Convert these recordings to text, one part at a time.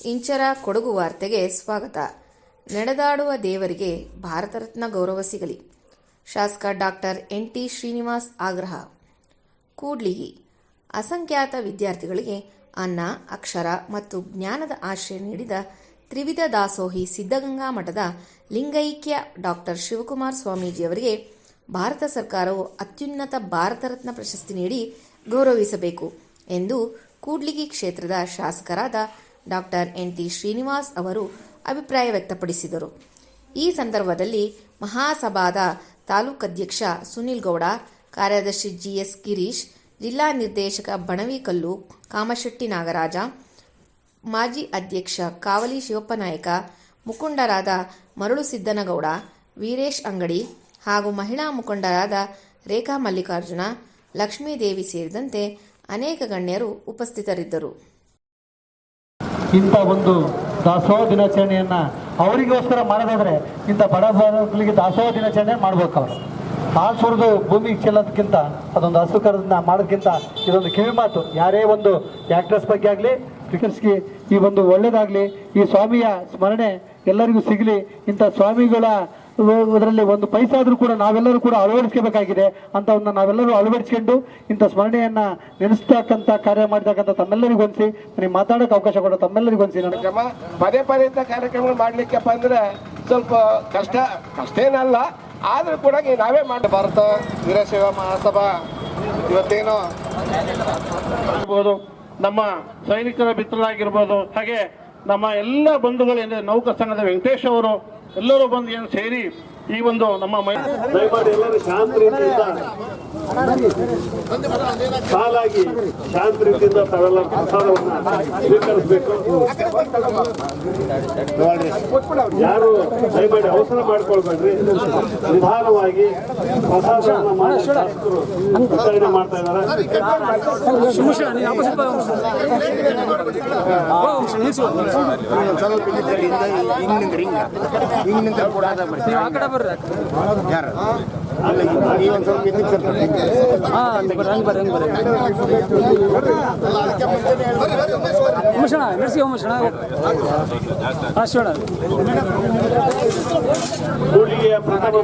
ಇಂಚರ ಕೊಡಗು ವಾರ್ತೆಗೆ ಸ್ವಾಗತ. ನಡೆದಾಡುವ ದೇವರಿಗೆ ಭಾರತ ರತ್ನ ಗೌರವ ಸಿಗಲಿ. ಶಾಸಕ ಡಾಕ್ಟರ್ ಎನ್.ಟಿ. ಶ್ರೀನಿವಾಸ್ ಆಗ್ರಹ. ಕೂಡ್ಲಿಗಿ ಅಸಂಖ್ಯಾತ ವಿದ್ಯಾರ್ಥಿಗಳಿಗೆ ಅನ್ನ, ಅಕ್ಷರ ಮತ್ತು ಜ್ಞಾನದ ಆಶ್ರಯ ನೀಡಿದ ತ್ರಿವಿಧ ದಾಸೋಹಿ ಸಿದ್ಧಗಂಗಾ ಮಠದ ಲಿಂಗೈಕ್ಯ ಡಾಕ್ಟರ್ ಶಿವಕುಮಾರ ಸ್ವಾಮೀಜಿಯವರಿಗೆ ಭಾರತ ಸರ್ಕಾರವು ಅತ್ಯುನ್ನತ ಭಾರತ ರತ್ನ ಪ್ರಶಸ್ತಿ ನೀಡಿ ಗೌರವಿಸಬೇಕು ಎಂದು ಕೂಡ್ಲಿಗಿ ಕ್ಷೇತ್ರದ ಶಾಸಕರಾದ ಡಾಕ್ಟರ್ ಎನ್.ಟಿ. ಶ್ರೀನಿವಾಸ್ ಅವರು ಅಭಿಪ್ರಾಯ ವ್ಯಕ್ತಪಡಿಸಿದರು. ಈ ಸಂದರ್ಭದಲ್ಲಿ ಮಹಾಸಭಾದ ತಾಲೂಕಾಧ್ಯಕ್ಷ ಸುನಿಲ್ ಗೌಡ, ಕಾರ್ಯದರ್ಶಿ ಜಿ.ಎಸ್. ಗಿರೀಶ್, ಜಿಲ್ಲಾ ನಿರ್ದೇಶಕ ಬಣವಿಕಲ್ಲು ಕಾಮಶೆಟ್ಟಿ ನಾಗರಾಜ, ಮಾಜಿ ಅಧ್ಯಕ್ಷ ಕಾವಲಿ ಶಿವಪ್ಪನಾಯಕ, ಮುಖಂಡರಾದ ಮರಳು ಸಿದ್ದನಗೌಡ, ವೀರೇಶ್ ಅಂಗಡಿ ಹಾಗೂ ಮಹಿಳಾ ಮುಖಂಡರಾದ ರೇಖಾ ಮಲ್ಲಿಕಾರ್ಜುನ, ಲಕ್ಷ್ಮೀದೇವಿ ಸೇರಿದಂತೆ ಅನೇಕ ಗಣ್ಯರು ಉಪಸ್ಥಿತರಿದ್ದರು. ಇಂಥ ಒಂದು ದಾಸೋಹ ದಿನಾಚರಣೆಯನ್ನು ಅವರಿಗೋಸ್ಕರ ಮಾಡೋದಾದರೆ ಇಂಥ ಬಡ ಬಡವರಿಗೆ ದಾಸೋಹ ದಿನಾಚರಣೆ ಮಾಡ್ಬೇಕು. ಅವರು ಹಾಲು ಸುರಿದು ಭೂಮಿಗೆ ಚೆಲ್ಲೋದಕ್ಕಿಂತ ಅದೊಂದು ಹಸುಕರನ್ನ ಮಾಡೋದಕ್ಕಿಂತ ಇದೊಂದು ಕಿವಿ ಮಾತು. ಯಾರೇ ಒಂದು ಆ್ಯಕ್ಟ್ರೆಸ್ ಬಗ್ಗೆ ಆಗಲಿ, ಕ್ರಿಕೆಟ್ಸ್ಗೆ ಈ ಒಂದು ಒಳ್ಳೆಯದಾಗಲಿ, ಈ ಸ್ವಾಮಿಯ ಸ್ಮರಣೆ ಎಲ್ಲರಿಗೂ ಸಿಗಲಿ. ಇಂಥ ಸ್ವಾಮಿಗಳ ಅದರಲ್ಲಿ ಒಂದು ಪೈಸಾ ಆದರೂ ಕೂಡ ನಾವೆಲ್ಲರೂ ಕೂಡ ಅಳವಡಿಸ್ಕೋಬೇಕಾಗಿದೆ. ಅಂಥವನ್ನ ನಾವೆಲ್ಲರೂ ಅಳವಡಿಸ್ಕೊಂಡು ಇಂಥ ಸ್ಮರಣೆಯನ್ನು ನೆನೆಸ್ತಕ್ಕಂಥ ಕಾರ್ಯ ಮಾಡಿರ್ತಕ್ಕಂಥ ತಮ್ಮೆಲ್ಲರಿಗೂ ಹೊಂದಿಸಿ, ನನಗೆ ಮಾತಾಡೋಕೆ ಅವಕಾಶ ಕೊಡೋ ತಮ್ಮೆಲ್ಲರಿಗೂ ಹೊಂದಿಸಿ. ಪದೇ ಪದೇ ಇಂಥ ಕಾರ್ಯಕ್ರಮಗಳು ಮಾಡಲಿಕ್ಕಪ್ಪ ಅಂದರೆ ಸ್ವಲ್ಪ ಕಷ್ಟೇನಲ್ಲ, ಆದರೂ ಕೂಡ ನಾವೇ ಮಾಡಿ. ಭಾರತ ವೀರಶೈವ ಮಹಾಸಭಾ ಇವತ್ತೇನೋ ಇರ್ಬೋದು, ನಮ್ಮ ಸೈನಿಕರ ಮಿತ್ರರಾಗಿರ್ಬೋದು, ಹಾಗೆ ನಮ್ಮ ಎಲ್ಲ ಬಂಧುಗಳೇನಿದೆ ನೌಕಾ ಸಂಘದ ವೆಂಕಟೇಶ್ ಅವರು ಎಲ್ಲರೂ ಬಂದು ಏನು ಸೇರಿ ಈ ಒಂದು ನಮ್ಮ ದಯಮಾಡಿ ಎಲ್ಲರೂ ಶಾಂತ ರೀತಿಯಿಂದ ಸಾಲಾಗಿ ಶಾಂತ ರೀತಿಯಿಂದ ತಾವೆಲ್ಲ ಪ್ರಸಾದವನ್ನು ಸ್ವೀಕರಿಸಬೇಕು. ಯಾರು ದಯಮಾಡಿ ಅವಸರ ಮಾಡ್ಕೊಳ್ಬೇಡ್ರಿ, ನಿಧಾನವಾಗಿ ಪ್ರಸಾದವನ್ನು ವಿತರಣೆ ಮಾಡ್ತಾ ಇದ್ದಾರೆ. ಕೂಡ್ಲಿಗೆಯ ಪ್ರಥಮ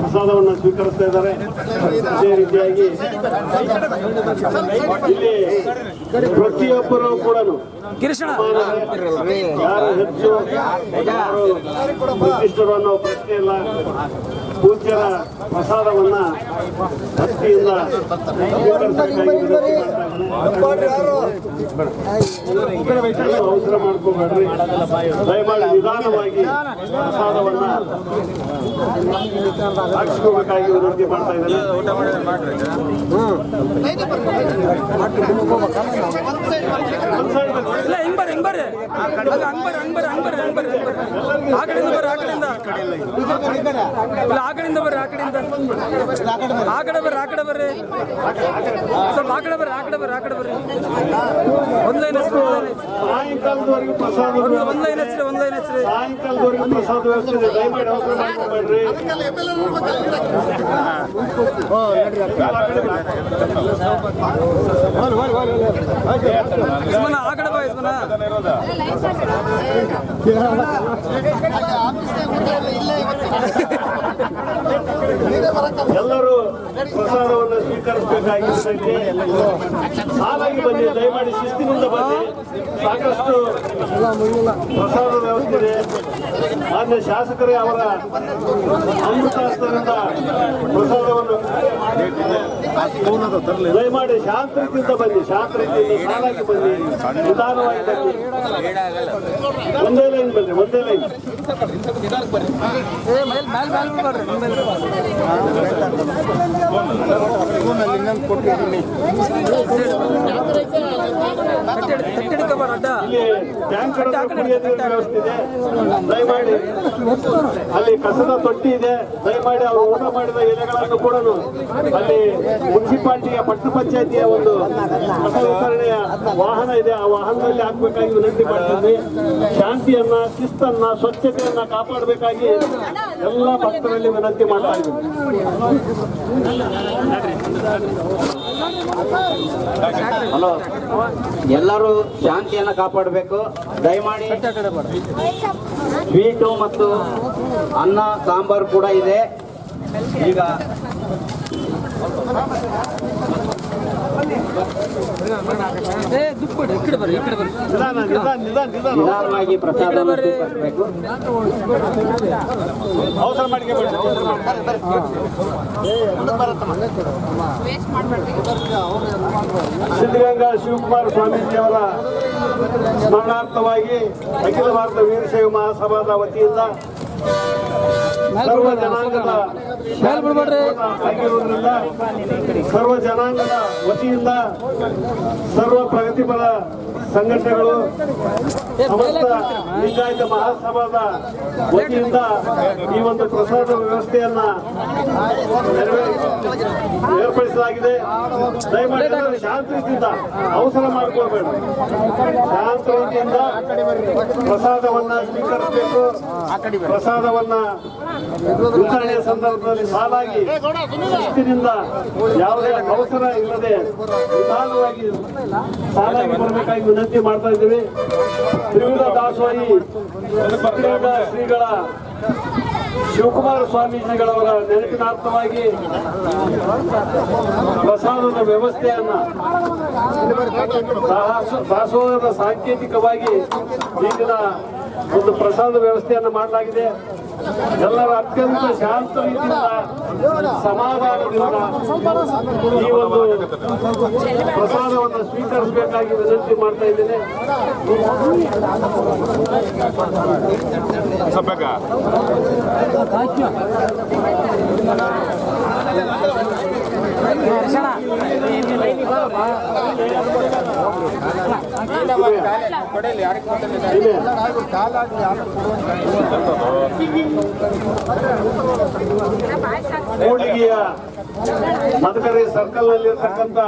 ಪ್ರಸಾದವನ್ನು ಸ್ವೀಕರಿಸ್ತಾ ಇದ್ದಾರೆ. ಅದೇ ರೀತಿಯಾಗಿ ಇಲ್ಲಿ ಪ್ರತಿಯೊಬ್ಬರು ಕೂಡ ಯಾರು ಹೆಚ್ಚು ಯಾರು ನಿರ್ದಿಷ್ಟರು ಅನ್ನೋ ಪ್ರಶ್ನೆ ಇಲ್ಲ. ಪೂಜ್ಯರ ಪ್ರಸಾದವನ್ನ ಭಕ್ತಿಯಿಂದ ಅವಸರ ಮಾಡ್ಕೋಬೇಡ್ರಿ, ದಯಮಾಡಿ ನಿಧಾನವಾಗಿ ಪ್ರಸಾದವನ್ನ ಹಾಕಿಸ್ಕೋಬೇಕಾಗಿ ವಿನಂತಿ ಮಾಡ್ತಾ ಇದ್ದೇನೆ. ಸಾಯಂಕಾಲದವರೆಗೂ ಪ್ರಸಾದ ವ್ಯವಸ್ಥೆ ಇದೆ, ದಯಮಾಡಿ ಅವಸರ ಮಾಡ್ಕೋಬೇಡ್ರಿ. ಎಲ್ಲರೂ ಪ್ರಸಾದವನ್ನು ಸ್ವೀಕರಿಸಬೇಕಾಗಿದ್ದಕ್ಕೆ ಸಾಲಾಗಿ ಬನ್ನಿ, ದಯಮಾಡಿ ಶಿಸ್ತಿನಿಂದ ಬನ್ನಿ. ಸಾಕಷ್ಟು ಪ್ರಸಾದ ವ್ಯವಸ್ಥೆ ಇದೆ. ಮಾನ್ಯ ಶಾಸಕರೇ ಅವರ ಅಮೃತಾಸ್ತರಿಂದ ಪ್ರಸಾದವನ್ನು ದಯಮಾಡಿ ಶಾಂತ ರೀತಿಯಿಂದ ಬನ್ನಿ, ಶಾಂತ ರೀತಿಯಿಂದ ಸಾಲಾಗಿ ಬನ್ನಿ, ನಿಧಾನವಾಗಿ ಬನ್ನಿ. ಒಂದೇ ಲೈನ್ ಬನ್ನಿ, ಒಂದೇ ಲೈನ್. ದಯಮಾಡಿ ಅಲ್ಲಿ ಕಸದ ತೊಟ್ಟಿ ಇದೆ, ದಯಮಾಡಿ ಅವರು ಊಟ ಮಾಡಿದ ಎಲೆಗಳನ್ನು ಕೂಡ ಅಲ್ಲಿ ಮುನ್ಸಿಪಾಲಿಟಿಯ ಪಟ್ಟಣ ಪಂಚಾಯತಿಯ ಒಂದು ಕಸ ವಿತರಣೆಯ ವಾಹನ ಇದೆ, ಆ ವಾಹನದಲ್ಲಿ ಹಾಕಬೇಕಾಗಿ ವಿನಂತಿ ಮಾಡ್ತೀವಿ. ಶಾಂತಿಯನ್ನ, ಶಿಸ್ತನ್ನ, ಸ್ವಚ್ಛತೆಯನ್ನ ಕಾಪಾಡಬೇಕಾಗಿ ಎಲ್ಲ ಭಕ್ತರಲ್ಲಿ ವಿನಂತಿ ಮಾಡ್ತಾ ಇದ್ದೀವಿ. ಹಲೋ, ಎಲ್ಲರೂ ಶಾಂತಿಯನ್ನು ಕಾಪಾಡಬೇಕು. ದಯಮಾಡಿ ಸ್ವೀಟು ಮತ್ತು ಅನ್ನ ಸಾಂಬಾರು ಕೂಡ ಇದೆ. ಈಗ ನಿಧಾನವಾಗಿ ಪ್ರಸಾದವನ್ನು ಸ್ವೀಕರಿಸಬೇಕು. ಸಿದ್ಧಗಂಗಾ ಶಿವಕುಮಾರ ಸ್ವಾಮೀಜಿಯವರ ಸ್ಮರಣಾರ್ಥವಾಗಿ ಅಖಿಲ ಭಾರತ ವೀರಶೈವ ಮಹಾಸಭಾದ ವತಿಯಿಂದ ಸರ್ವ ಜನಾಂಗದ ಆಗಿರುವುದರಿಂದ ಸರ್ವ ಜನಾಂಗದ ವತಿಯಿಂದ ಸರ್ವ ಪ್ರಗತಿಪರ ಸಂಘಟನೆಗಳು ಸಮಸ್ತ ಲಿಂಗಾಯತ ಮಹಾಸಭಾದ ವತಿಯಿಂದ ಈ ಒಂದು ಪ್ರಸಾದ ವ್ಯವಸ್ಥೆಯನ್ನ ಏರ್ಪಡಿಸಲಾಗಿದೆ. ದಯಮಾಡಿ ಎಲ್ಲರೂ ಶಾಂತ ರೀತಿಯಿಂದ ಅವಸರ ಮಾಡಿಕೊಳ್ಬೇಡ, ಶಾಂತ ರೀತಿಯಿಂದ ಪ್ರಸಾದವನ್ನ ಸ್ವೀಕರಿಸಬೇಕು. ಪ್ರಸಾದವನ್ನ ವಿತರಣೆಯ ಸಂದರ್ಭದಲ್ಲಿ ಸಾಲಾಗಿ ಶಿಸ್ತಿನಿಂದ ಯಾವುದೇ ಅವಸರ ಇಲ್ಲದೆ ನಿಧಾನವಾಗಿ ಸಾಲಾಗಿ ಬರಬೇಕಾಗಿ ವಿನಂತಿ ಮಾಡ್ತಾ ಇದ್ದೀವಿ. ತ್ರಿವಿಧ ದಾಸೋಹಿ ಶ್ರೀಗಳ ಶಿವಕುಮಾರ ಸ್ವಾಮೀಜಿಗಳವರ ನೆನಪಿನಾರ್ಥವಾಗಿ ಪ್ರಸಾದದ ವ್ಯವಸ್ಥೆಯನ್ನ ದಾಸೋಹದ ಸಾಂಕೇತಿಕವಾಗಿ ಈಗಿನ ಒಂದು ಪ್ರಸಾದ ವ್ಯವಸ್ಥೆಯನ್ನು ಮಾಡಲಾಗಿದೆ. ಎಲ್ಲರ ಅತ್ಯಂತ ಶಾಂತ ರೀತಿಯಿಂದ ಸಮಾಧಾನದಿಂದ ಈ ಒಂದು ಪ್ರಸಾದವನ್ನು ಸ್ವೀಕರಿಸಬೇಕಾಗಿ ವಿನಂತಿ ಮಾಡ್ತಾ ಇದ್ದೇನೆ. ಕೂಡ್ಲಿಗಿಯ ಮದಕರಿ ಸರ್ಕಲ್ ನಲ್ಲಿ ಇರ್ತಕ್ಕಂಥ